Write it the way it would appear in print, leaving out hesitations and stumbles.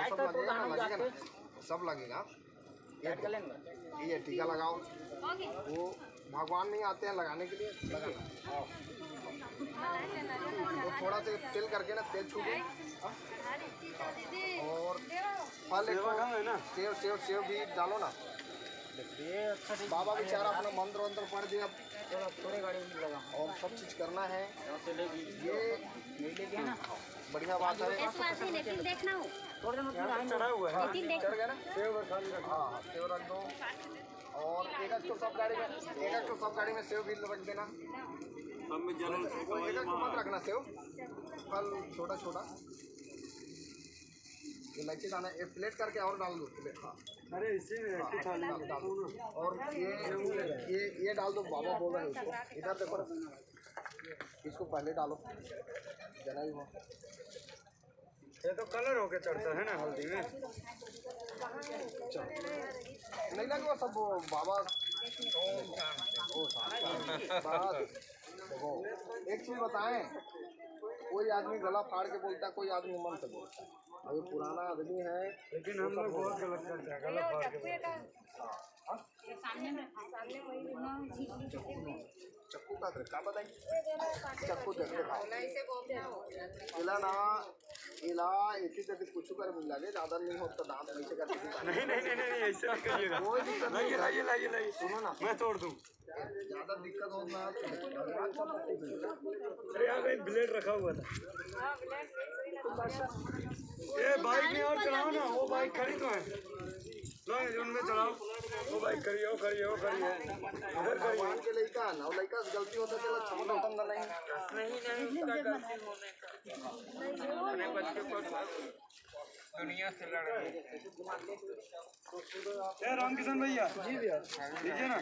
सब लगेगा ना, सब लगेगा। ये टीका लगाओ, वो भगवान नहीं आते हैं लगाने के लिए, लगाना। तो थोड़ा सा तेल करके ना, तेल छू दो। और फल एक सेव सेव सेव भी डालो ना। बाबा बेचारा अपना मंत्र वंत्र पढ़ दिया, थोड़े गाड़ी में लगा और सब चीज करना है। ये बढ़िया बात है। देखना हो चढ़ा हुआ है, चढ़ गया ना। हाँ सेव रख दो, और एक तो सब गाड़ी में, एक तो सब गाड़ी में सेव भी रख देना। एक तो मत रखना सेव, फल छोटा छोटा। इलायची दाना एक प्लेट करके और डाल दो प्लेट। हाँ अरे इसी में डाल दो। और ये डाल दो, बाबा बोल रहे हैं उसको। इधर देखो ना, इसको पहले डालो, जना भी हो। ये तो कलर होके चढ़ता है ना हल्दी में। नहीं लगे वो सब बाबा। देखो एक चीज बताएं, कोई आदमी गला फाड़ के बोलता है, कोई आदमी मन से बोलता है। अभी पुराना आदमी है, लेकिन हम लोग बहुत गलत करते हैं, गला फाड़ के। चक्कू का क्या बताएं, चक्कू देखते इला ना, इला ऐसी तक कुछ कर मिल लगे, ज्यादा नहीं हो तो दांत नहीं से करके। नहीं ऐसे नहीं करिएगा, कोई दिक्कत नहीं। लाइए सुनो ना, मैं तोड़ दूं। ज्यादा दिक्कत हो ना, अरे यहाँ कहीं ब्लेड रखा हुआ था। ये बाइक में और चलाओ ना, वो बाइक खड़ी तो है, लो उनमें चलाओ। वो बाइक करिए, वो करिए उधर भगवान के लड़का ना, लड़का से गलती होता चलो क्षमा दंड नहीं अपने बच्चे को दुनिया से लड़ रहे। रामकिशन भैया जी भैया लीजिए ना।